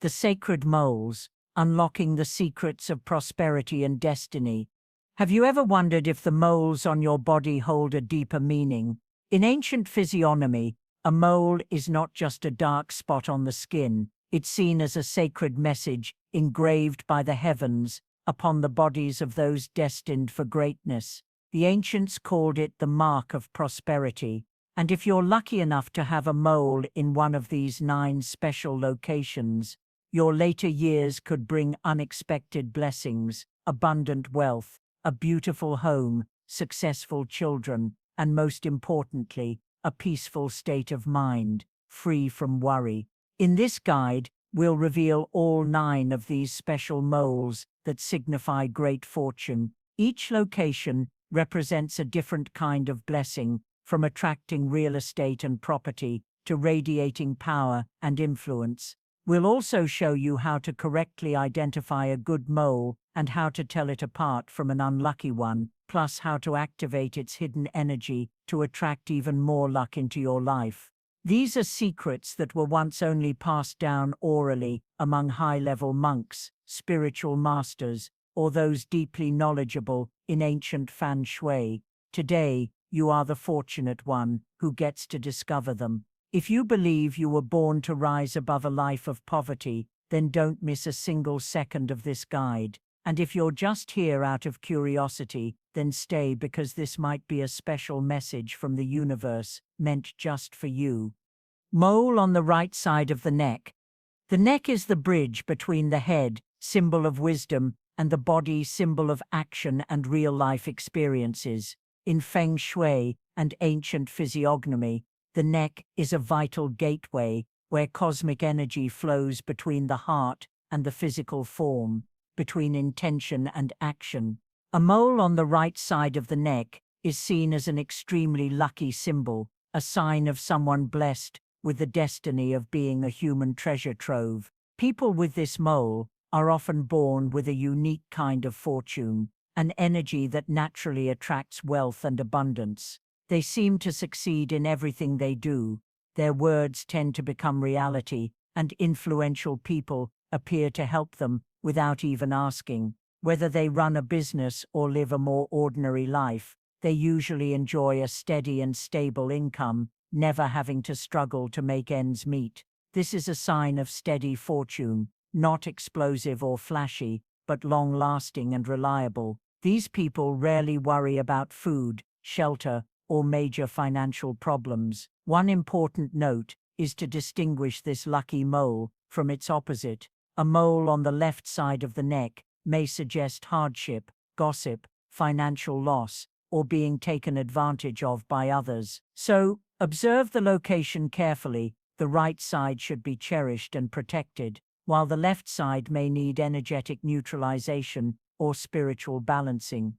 the sacred moles, unlocking the secrets of prosperity and destiny. Have you ever wondered if the moles on your body hold a deeper meaning? In ancient physiognomy, a mole is not just a dark spot on the skin, it's seen as a sacred message engraved by the heavens upon the bodies of those destined for greatness. The ancients called it the mark of prosperity, and if you're lucky enough to have a mole in one of these 9 special locations, your later years could bring unexpected blessings, abundant wealth, a beautiful home, successful children, and most importantly, a peaceful state of mind, free from worry. In this guide, we'll reveal all 9 of these special moles that signify great fortune. Each location represents a different kind of blessing, from attracting real estate and property to radiating power and influence. We'll also show you how to correctly identify a good mole and how to tell it apart from an unlucky one, plus how to activate its hidden energy to attract even more luck into your life. These are secrets that were once only passed down orally among high-level monks, spiritual masters, or those deeply knowledgeable in ancient feng shui. Today, you are the fortunate one who gets to discover them. If you believe you were born to rise above a life of poverty, then don't miss a single second of this guide. And if you're just here out of curiosity, then stay, because this might be a special message from the universe, meant just for you. Mole on the right side of the neck. The neck is the bridge between the head, symbol of wisdom, and the body, symbol of action and real-life experiences. In feng shui and ancient physiognomy, the neck is a vital gateway where cosmic energy flows between the heart and the physical form, between intention and action. A mole on the right side of the neck is seen as an extremely lucky symbol, a sign of someone blessed with the destiny of being a human treasure trove. People with this mole are often born with a unique kind of fortune, an energy that naturally attracts wealth and abundance. They seem to succeed in everything they do. Their words tend to become reality, and influential people appear to help them without even asking. Whether they run a business or live a more ordinary life, they usually enjoy a steady and stable income, never having to struggle to make ends meet. This is a sign of steady fortune, not explosive or flashy, but long-lasting and reliable. These people rarely worry about food, shelter, or major financial problems. One important note is to distinguish this lucky mole from its opposite. A mole on the left side of the neck may suggest hardship, gossip, financial loss, or being taken advantage of by others. So, observe the location carefully. The right side should be cherished and protected, while the left side may need energetic neutralization or spiritual balancing.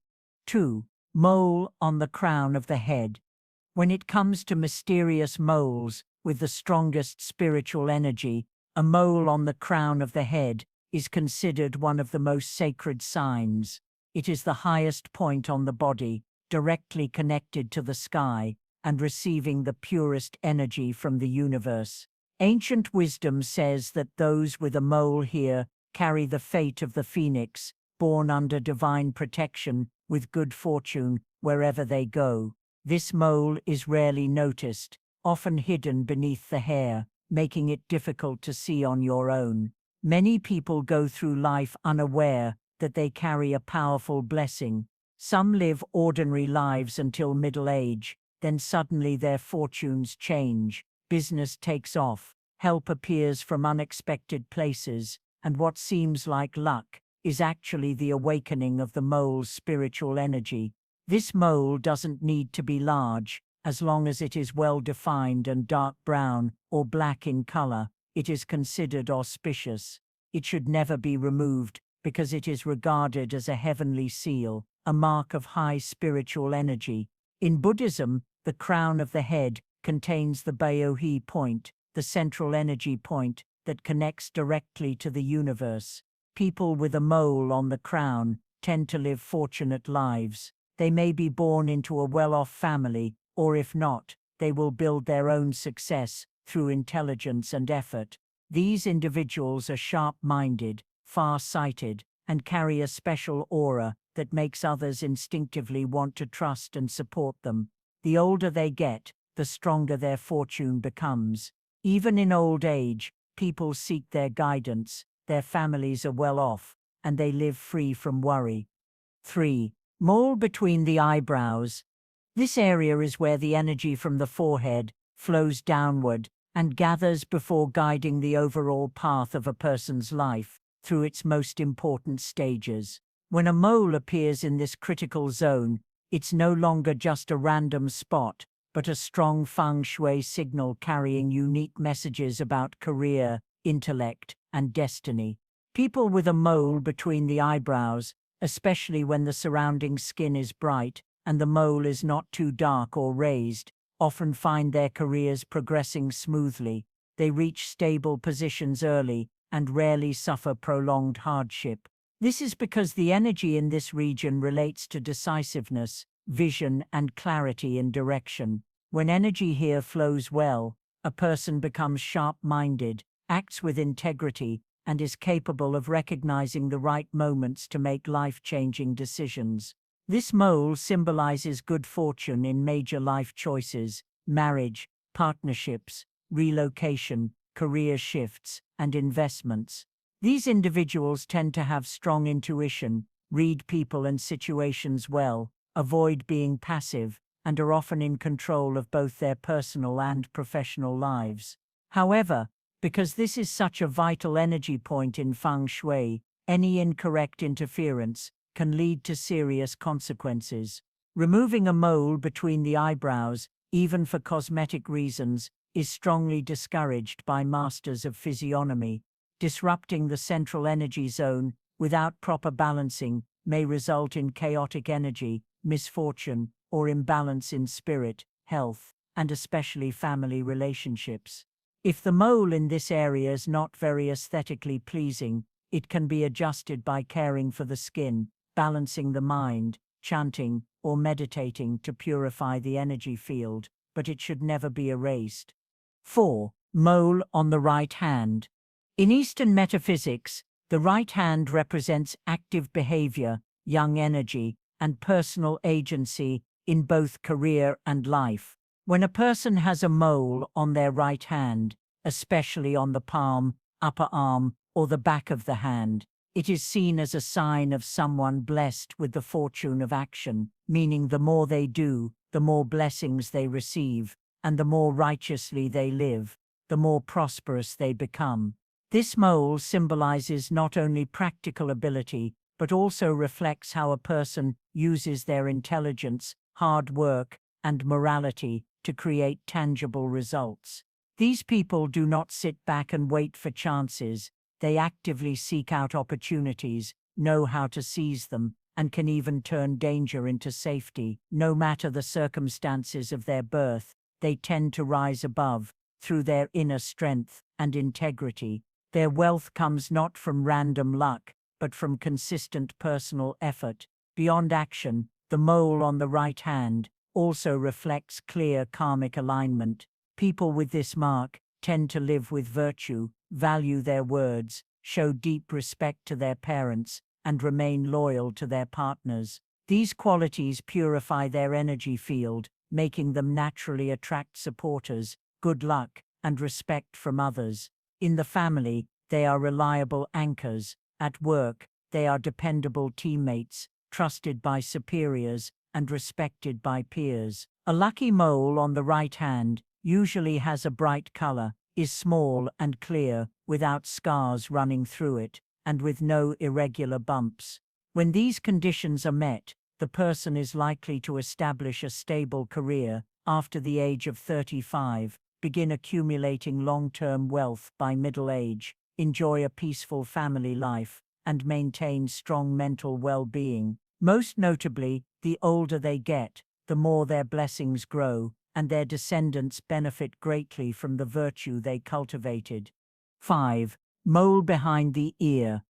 2. Mole on the crown of the head. When it comes to mysterious moles with the strongest spiritual energy, a mole on the crown of the head is considered one of the most sacred signs. It is the highest point on the body, directly connected to the sky, and receiving the purest energy from the universe. Ancient wisdom says that those with a mole here carry the fate of the phoenix, born under divine protection, with good fortune wherever they go. This mole is rarely noticed, often hidden beneath the hair, making it difficult to see on your own. Many people go through life unaware that they carry a powerful blessing. Some live ordinary lives until middle age, then suddenly their fortunes change, business takes off, help appears from unexpected places, and what seems like luck is actually the awakening of the mole's spiritual energy. This mole doesn't need to be large. As long as it is well defined and dark brown or black in color, it is considered auspicious. It should never be removed because it is regarded as a heavenly seal, a mark of high spiritual energy. In Buddhism, the crown of the head contains the Baohi point, the central energy point that connects directly to the universe. People with a mole on the crown tend to live fortunate lives. They may be born into a well-off family, or if not, they will build their own success through intelligence and effort. These individuals are sharp-minded, far-sighted, and carry a special aura that makes others instinctively want to trust and support them. The older they get, the stronger their fortune becomes. Even in old age, people seek their guidance, their families are well off, and they live free from worry. 3. Mole between the eyebrows. This area is where the energy from the forehead flows downward and gathers before guiding the overall path of a person's life through its most important stages. When a mole appears in this critical zone, it's no longer just a random spot, but a strong feng shui signal carrying unique messages about career, intellect, and destiny. People with a mole between the eyebrows, especially when the surrounding skin is bright and the mole is not too dark or raised, often find their careers progressing smoothly. They reach stable positions early and rarely suffer prolonged hardship. This is because the energy in this region relates to decisiveness, vision, and clarity in direction. When energy here flows well, a person becomes sharp-minded, acts with integrity, and is capable of recognizing the right moments to make life-changing decisions. This mole symbolizes good fortune in major life choices, marriage, partnerships, relocation, career shifts, and investments. These individuals tend to have strong intuition, read people and situations well, avoid being passive, and are often in control of both their personal and professional lives. However, because this is such a vital energy point in feng shui, any incorrect interference can lead to serious consequences. Removing a mole between the eyebrows, even for cosmetic reasons, is strongly discouraged by masters of physiognomy. Disrupting the central energy zone without proper balancing may result in chaotic energy, misfortune, or imbalance in spirit, health, and especially family relationships. If the mole in this area is not very aesthetically pleasing, it can be adjusted by caring for the skin, balancing the mind, chanting, or meditating to purify the energy field, but it should never be erased. 4. Mole on the right hand. In Eastern metaphysics, the right hand represents active behavior, young energy, and personal agency in both career and life. When a person has a mole on their right hand, especially on the palm, upper arm, or the back of the hand, it is seen as a sign of someone blessed with the fortune of action, meaning the more they do, the more blessings they receive, and the more righteously they live, the more prosperous they become. This mole symbolizes not only practical ability, but also reflects how a person uses their intelligence, hard work, and morality to create tangible results. These people do not sit back and wait for chances. They actively seek out opportunities, know how to seize them, and can even turn danger into safety. No matter the circumstances of their birth, they tend to rise above through their inner strength and integrity. Their wealth comes not from random luck, but from consistent personal effort. Beyond action, the mole on the right hand also reflects clear karmic alignment. People with this mark tend to live with virtue, value their words, show deep respect to their parents, and remain loyal to their partners. These qualities purify their energy field, making them naturally attract supporters, good luck, and respect from others. In the family, they are reliable anchors. At work, they are dependable teammates, trusted by superiors, and respected by peers. A lucky mole on the right hand usually has a bright color, is small and clear, without scars running through it, and with no irregular bumps. When these conditions are met, the person is likely to establish a stable career after the age of 35, begin accumulating long-term wealth by middle age, enjoy a peaceful family life, and maintain strong mental well-being. Most notably, the older they get, the more their blessings grow, and their descendants benefit greatly from the virtue they cultivated. 5. Mole behind the ear.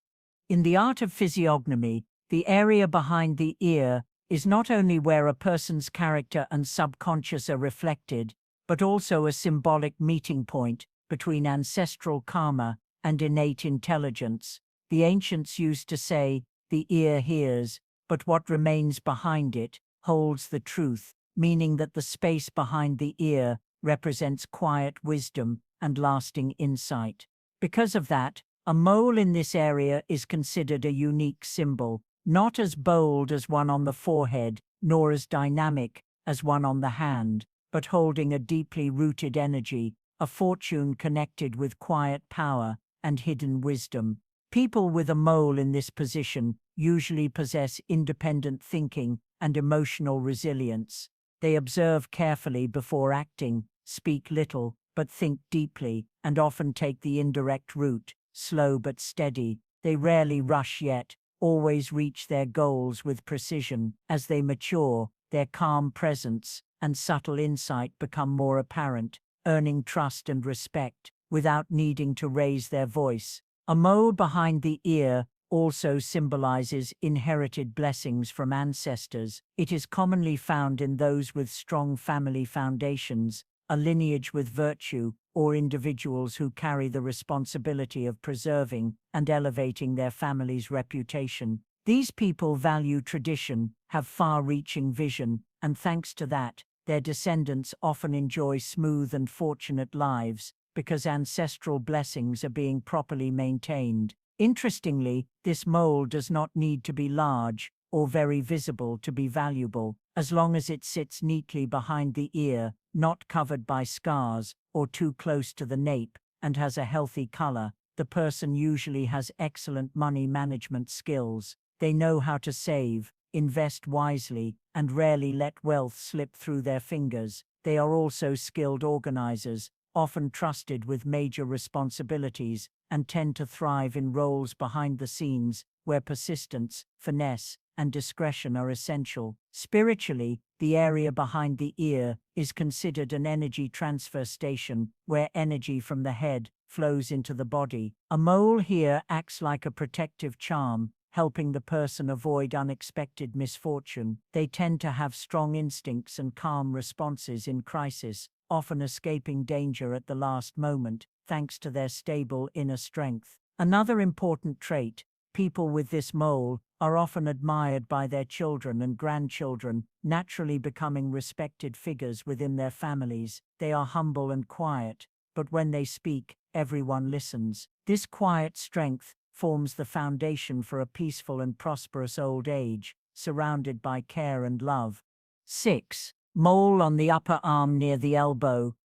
In the art of physiognomy, the area behind the ear is not only where a person's character and subconscious are reflected, but also a symbolic meeting point between ancestral karma and innate intelligence. The ancients used to say, "The ear hears, but what remains behind it holds the truth," meaning that the space behind the ear represents quiet wisdom and lasting insight. Because of that, a mole in this area is considered a unique symbol, not as bold as one on the forehead, nor as dynamic as one on the hand, but holding a deeply rooted energy, a fortune connected with quiet power and hidden wisdom. People with a mole in this position usually possess independent thinking and emotional resilience. They observe carefully before acting, speak little, but think deeply, and often take the indirect route, slow but steady. They rarely rush yet, always reach their goals with precision. As they mature, their calm presence and subtle insight become more apparent, earning trust and respect without needing to raise their voice. A mole behind the ear also symbolizes inherited blessings from ancestors. It is commonly found in those with strong family foundations, a lineage with virtue, or individuals who carry the responsibility of preserving and elevating their family's reputation. These people value tradition, have far-reaching vision, and thanks to that, their descendants often enjoy smooth and fortunate lives because ancestral blessings are being properly maintained. Interestingly, this mole does not need to be large or very visible to be valuable, as long as it sits neatly behind the ear, not covered by scars or too close to the nape, and has a healthy color. The person usually has excellent money management skills. They know how to save, invest wisely, and rarely let wealth slip through their fingers. They are also skilled organizers, often trusted with major responsibilities, and tend to thrive in roles behind the scenes where persistence, finesse, and discretion are essential. Spiritually, the area behind the ear is considered an energy transfer station where energy from the head flows into the body. A mole here acts like a protective charm, helping the person avoid unexpected misfortune. They tend to have strong instincts and calm responses in crisis, often escaping danger at the last moment, thanks to their stable inner strength. Another important trait: people with this mole are often admired by their children and grandchildren, naturally becoming respected figures within their families. They are humble and quiet, but when they speak, everyone listens. This quiet strength forms the foundation for a peaceful and prosperous old age, surrounded by care and love. 6. Mole on the upper arm near the elbow.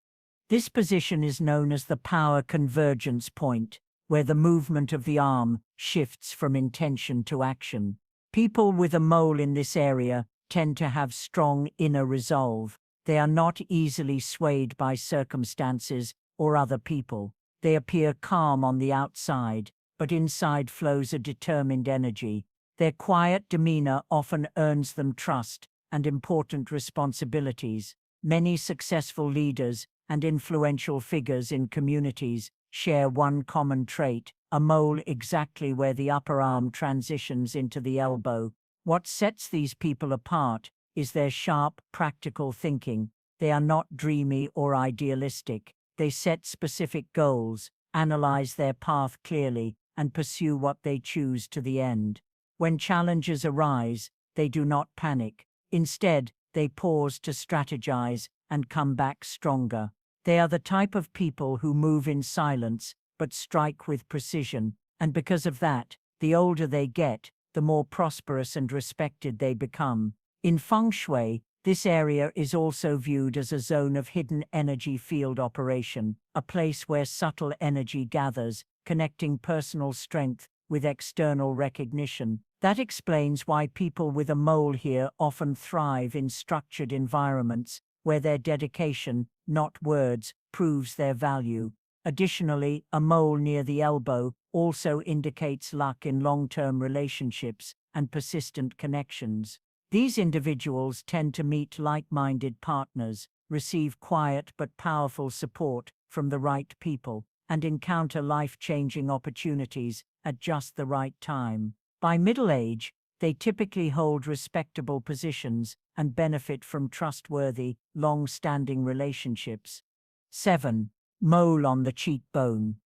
This position is known as the power convergence point, where the movement of the arm shifts from intention to action. People with a mole in this area tend to have strong inner resolve. They are not easily swayed by circumstances or other people. They appear calm on the outside, but inside flows a determined energy. Their quiet demeanor often earns them trust and important responsibilities. Many successful leaders and influential figures in communities share one common trait: a mole exactly where the upper arm transitions into the elbow. What sets these people apart is their sharp, practical thinking. They are not dreamy or idealistic. They set specific goals, analyze their path clearly, and pursue what they choose to the end. When challenges arise, they do not panic. Instead, they pause to strategize and come back stronger. They are the type of people who move in silence but strike with precision, and because of that, the older they get, the more prosperous and respected they become. In feng shui, this area is also viewed as a zone of hidden energy field operation, a place where subtle energy gathers, connecting personal strength with external recognition. That explains why people with a mole here often thrive in structured environments, where their dedication, not words, proves their value. Additionally, a mole near the elbow also indicates luck in long-term relationships and persistent connections. These individuals tend to meet like-minded partners, receive quiet but powerful support from the right people, and encounter life-changing opportunities at just the right time. By middle age, they typically hold respectable positions and benefit from trustworthy, long-standing relationships. 7. Mole on the cheekbone.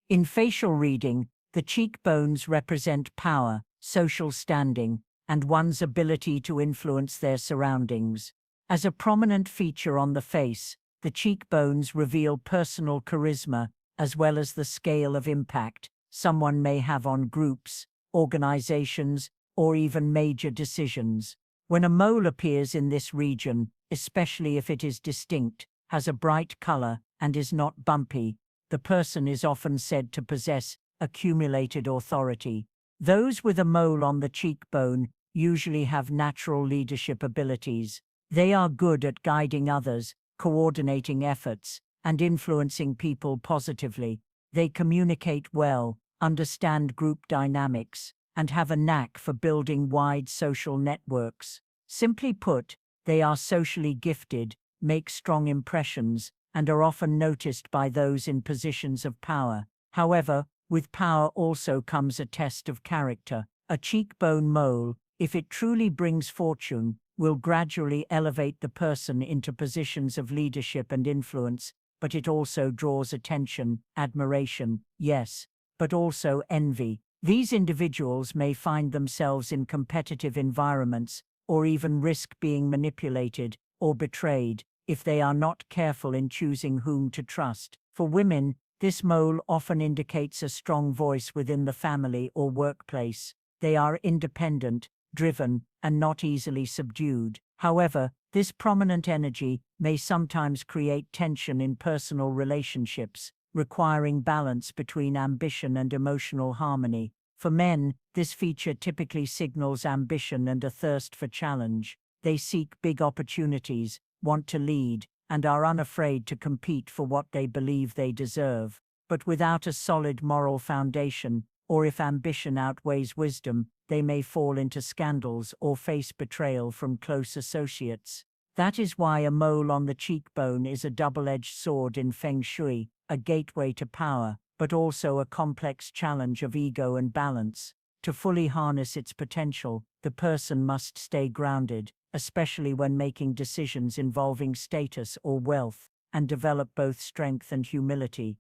In facial reading, the cheekbones represent power, social standing, and one's ability to influence their surroundings. As a prominent feature on the face, the cheekbones reveal personal charisma as well as the scale of impact someone may have on groups, organizations, or even major decisions. When a mole appears in this region, especially if it is distinct, has a bright color, and is not bumpy, the person is often said to possess accumulated authority. Those with a mole on the cheekbone usually have natural leadership abilities. They are good at guiding others, coordinating efforts, and influencing people positively. They communicate well, understand group dynamics, and have a knack for building wide social networks. Simply put, they are socially gifted, make strong impressions, and are often noticed by those in positions of power. However, with power also comes a test of character. A cheekbone mole, if it truly brings fortune, will gradually elevate the person into positions of leadership and influence, but it also draws attention, admiration, yes, but also envy. These individuals may find themselves in competitive environments, or even risk being manipulated or betrayed if they are not careful in choosing whom to trust. For women, this mole often indicates a strong voice within the family or workplace. They are independent, driven, and not easily subdued. However, this prominent energy may sometimes create tension in personal relationships, requiring balance between ambition and emotional harmony. For men, this feature typically signals ambition and a thirst for challenge. They seek big opportunities, want to lead, and are unafraid to compete for what they believe they deserve. But without a solid moral foundation, or if ambition outweighs wisdom, they may fall into scandals or face betrayal from close associates. That is why a mole on the cheekbone is a double-edged sword in Feng Shui, a gateway to power, but also a complex challenge of ego and balance. To fully harness its potential, the person must stay grounded, especially when making decisions involving status or wealth, and develop both strength and humility.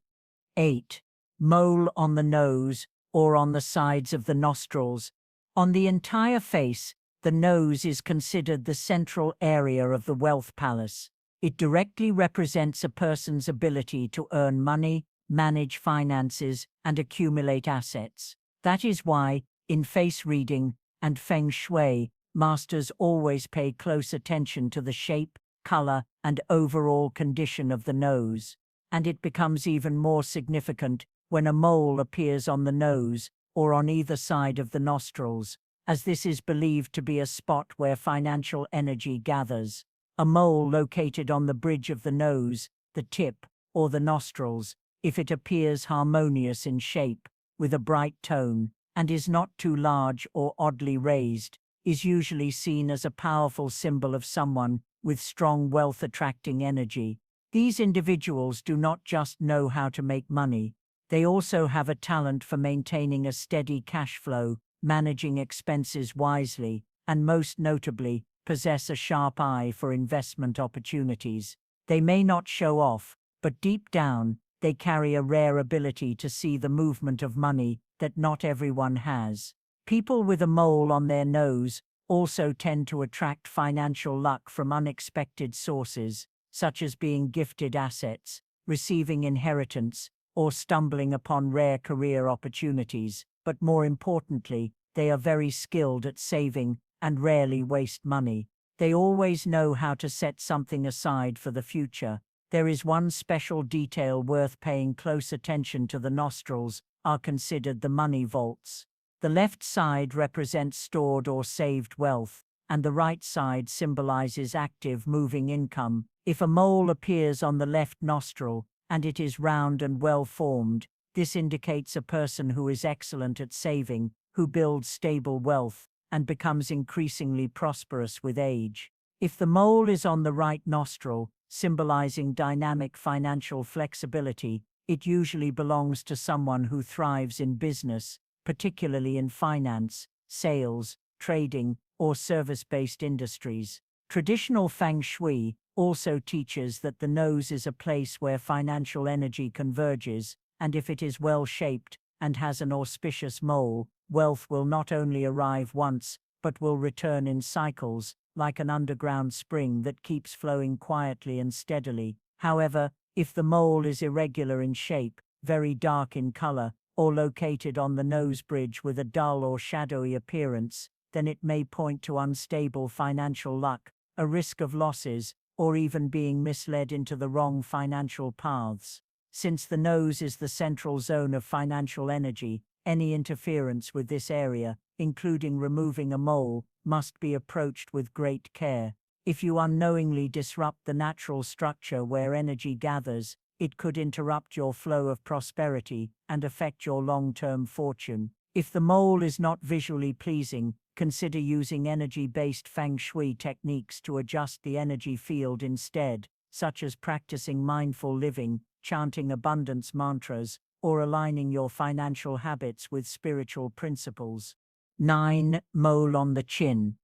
8. Mole on the nose, or on the sides of the nostrils. On the entire face, the nose is considered the central area of the wealth palace. It directly represents a person's ability to earn money, manage finances, and accumulate assets. That is why, in face reading and Feng Shui, masters always pay close attention to the shape, color, and overall condition of the nose. And it becomes even more significant when a mole appears on the nose or on either side of the nostrils, as this is believed to be a spot where financial energy gathers. A mole located on the bridge of the nose, the tip, or the nostrils, if it appears harmonious in shape, with a bright tone, and is not too large or oddly raised, is usually seen as a powerful symbol of someone with strong wealth-attracting energy. These individuals do not just know how to make money, they also have a talent for maintaining a steady cash flow, managing expenses wisely, and most notably, possess a sharp eye for investment opportunities. They may not show off, but deep down, they carry a rare ability to see the movement of money that not everyone has. People with a mole on their nose also tend to attract financial luck from unexpected sources, such as being gifted assets, receiving inheritance, or stumbling upon rare career opportunities. But more importantly, they are very skilled at saving and rarely waste money. They always know how to set something aside for the future. There is one special detail worth paying close attention to. The nostrils are considered the money vaults. The left side represents stored or saved wealth, and the right side symbolizes active, moving income. If a mole appears on the left nostril, and it is round and well-formed, this indicates a person who is excellent at saving, who builds stable wealth, and becomes increasingly prosperous with age. If the mole is on the right nostril, symbolizing dynamic financial flexibility, it usually belongs to someone who thrives in business, particularly in finance, sales, trading, or service-based industries. Traditional Feng Shui also teaches that the nose is a place where financial energy converges, and if it is well shaped and has an auspicious mole, wealth will not only arrive once, but will return in cycles, like an underground spring that keeps flowing quietly and steadily. However, if the mole is irregular in shape, very dark in color, or located on the nose bridge with a dull or shadowy appearance, then it may point to unstable financial luck, a risk of losses, or even being misled into the wrong financial paths. Since the nose is the central zone of financial energy, any interference with this area, including removing a mole, must be approached with great care. If you unknowingly disrupt the natural structure where energy gathers, it could interrupt your flow of prosperity and affect your long-term fortune. If the mole is not visually pleasing, consider using energy-based feng shui techniques to adjust the energy field instead, such as practicing mindful living, chanting abundance mantras, or aligning your financial habits with spiritual principles. 9. Mole on the chin.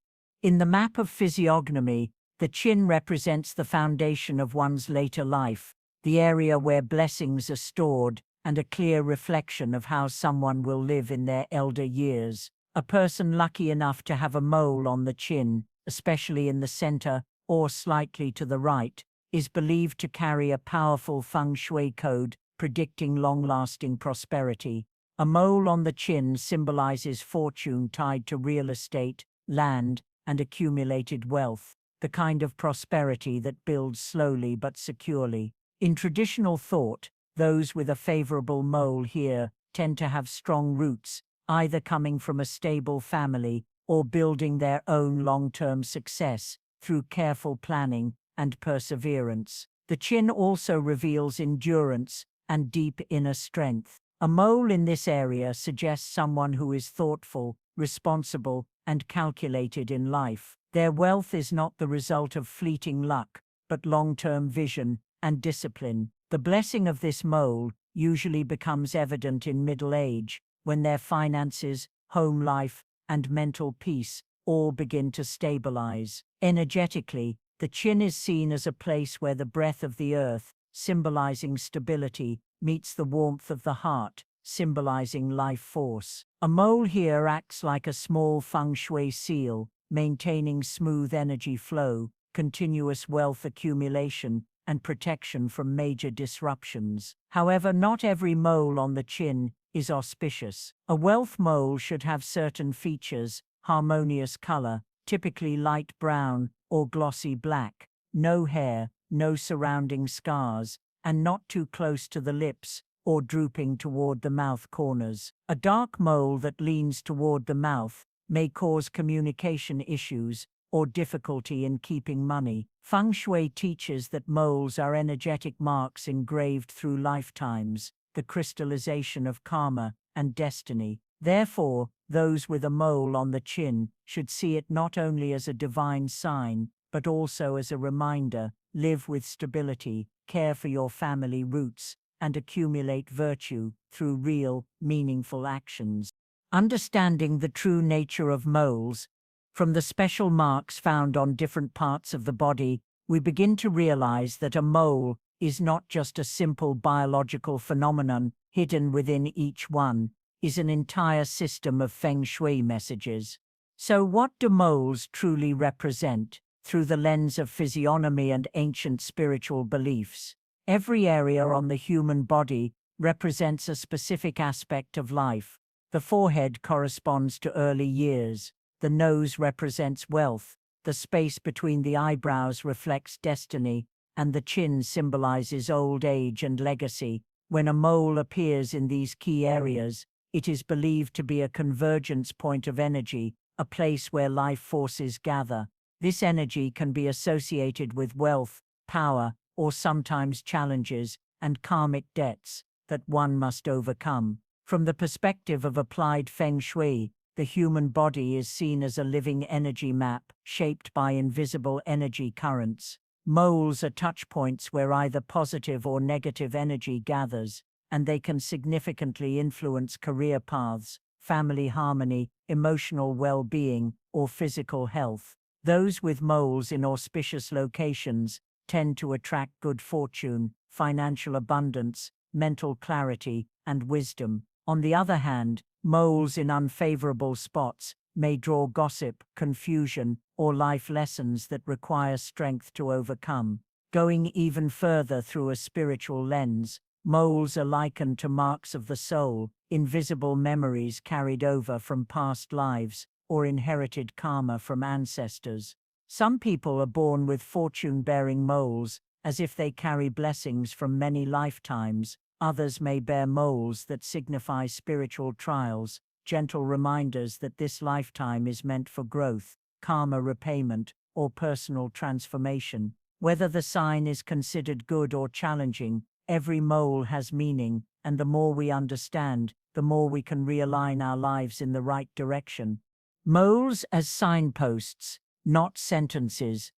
In the map of physiognomy, the chin represents the foundation of one's later life, the area where blessings are stored, and a clear reflection of how someone will live in their elder years. A person lucky enough to have a mole on the chin, especially in the center or slightly to the right, is believed to carry a powerful feng shui code predicting long-lasting prosperity. A mole on the chin symbolizes fortune tied to real estate, land, and accumulated wealth, the kind of prosperity that builds slowly but securely. In traditional thought, those with a favorable mole here tend to have strong roots, either coming from a stable family or building their own long-term success through careful planning and perseverance. The chin also reveals endurance and deep inner strength. A mole in this area suggests someone who is thoughtful, responsible, and calculated in life. Their wealth is not the result of fleeting luck, but long-term vision and discipline. The blessing of this mole usually becomes evident in middle age, when their finances, home life, and mental peace all begin to stabilize. Energetically, the chin is seen as a place where the breath of the earth, symbolizing stability, meets the warmth of the heart, symbolizing life force. A mole here acts like a small feng shui seal, maintaining smooth energy flow, continuous wealth accumulation, and protection from major disruptions. However, not every mole on the chin is auspicious. A wealth mole should have certain features: harmonious color, typically light brown or glossy black, no hair, no surrounding scars, and not too close to the lips or drooping toward the mouth corners. A dark mole that leans toward the mouth may cause communication issues or difficulty in keeping money. Feng Shui teaches that moles are energetic marks engraved through lifetimes, the crystallization of karma and destiny. Therefore, those with a mole on the chin should see it not only as a divine sign, but also as a reminder: live with stability, care for your family roots, and accumulate virtue through real, meaningful actions. Understanding the true nature of moles, from the special marks found on different parts of the body, we begin to realize that a mole is not just a simple biological phenomenon. Hidden within each one is an entire system of feng shui messages. So what do moles truly represent? Through the lens of physiognomy and ancient spiritual beliefs, every area on the human body represents a specific aspect of life. The forehead corresponds to early years, the nose represents wealth, the space between the eyebrows reflects destiny, and the chin symbolizes old age and legacy. When a mole appears in these key areas, it is believed to be a convergence point of energy, a place where life forces gather. This energy can be associated with wealth, power, or sometimes challenges and karmic debts that one must overcome. From the perspective of applied feng shui, the human body is seen as a living energy map shaped by invisible energy currents. Moles are touch points where either positive or negative energy gathers, and they can significantly influence career paths, family harmony, emotional well-being, or physical health. Those with moles in auspicious locations tend to attract good fortune, financial abundance, mental clarity, and wisdom. On the other hand, moles in unfavorable spots may draw gossip, confusion, or life lessons that require strength to overcome. Going even further through a spiritual lens, moles are likened to marks of the soul, invisible memories carried over from past lives, or inherited karma from ancestors. Some people are born with fortune-bearing moles, as if they carry blessings from many lifetimes. Others may bear moles that signify spiritual trials, gentle reminders that this lifetime is meant for growth, karma repayment, or personal transformation. Whether the sign is considered good or challenging, every mole has meaning, and the more we understand, the more we can realign our lives in the right direction. Moles as signposts, not sentences.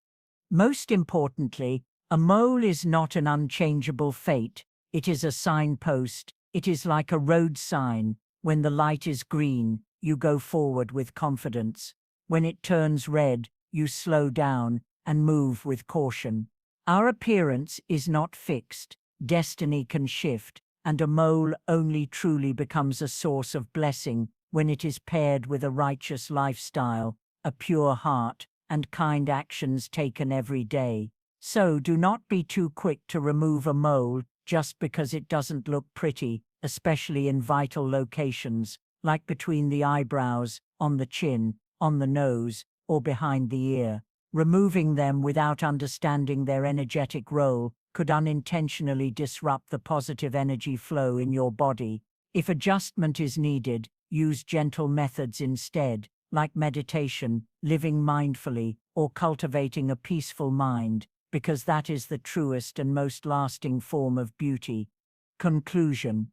Most importantly, a mole is not an unchangeable fate. It is a signpost. It is like a road sign. When the light is green, you go forward with confidence. When it turns red, you slow down and move with caution. Our appearance is not fixed. Destiny can shift, and a mole only truly becomes a source of blessing when it is paired with a righteous lifestyle, a pure heart, and kind actions taken every day. So do not be too quick to remove a mole just because it doesn't look pretty, especially in vital locations, like between the eyebrows, on the chin, on the nose, or behind the ear. Removing them without understanding their energetic role could unintentionally disrupt the positive energy flow in your body. If adjustment is needed, use gentle methods instead, like meditation, living mindfully, or cultivating a peaceful mind, because that is the truest and most lasting form of beauty. Conclusion.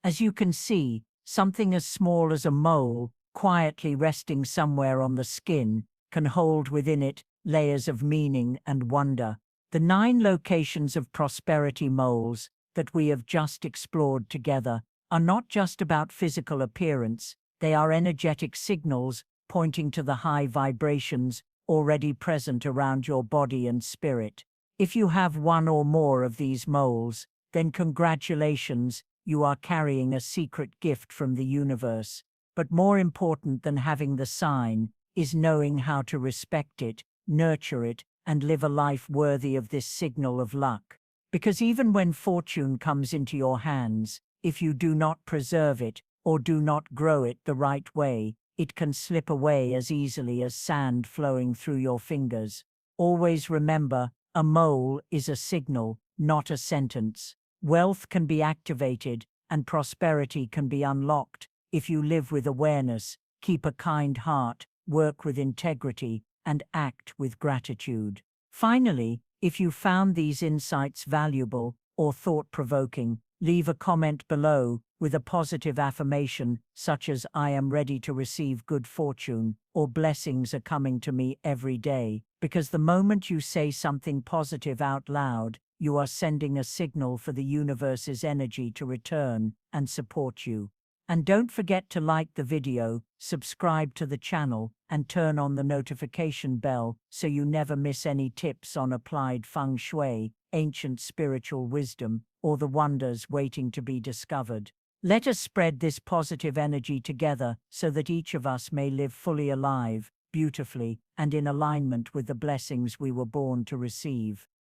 As you can see, something as small as a mole, quietly resting somewhere on the skin, can hold within it layers of meaning and wonder. The 9 locations of prosperity moles that we have just explored together are not just about physical appearance, they are energetic signals pointing to the high vibrations already present around your body and spirit. If you have one or more of these moles, then congratulations, you are carrying a secret gift from the universe. But more important than having the sign is knowing how to respect it, nurture it, and live a life worthy of this signal of luck. Because even when fortune comes into your hands, if you do not preserve it or do not grow it the right way, it can slip away as easily as sand flowing through your fingers. Always remember, a mole is a signal, not a sentence. Wealth can be activated and prosperity can be unlocked if you live with awareness, keep a kind heart, work with integrity, and act with gratitude. Finally, if you found these insights valuable or thought-provoking, leave a comment below with a positive affirmation such as "I am ready to receive good fortune" or "Blessings are coming to me every day," because the moment you say something positive out loud, you are sending a signal for the universe's energy to return and support you. And don't forget to like the video, subscribe to the channel, and turn on the notification bell so you never miss any tips on applied feng shui, ancient spiritual wisdom, or the wonders waiting to be discovered. Let us spread this positive energy together so that each of us may live fully alive, beautifully, and in alignment with the blessings we were born to receive.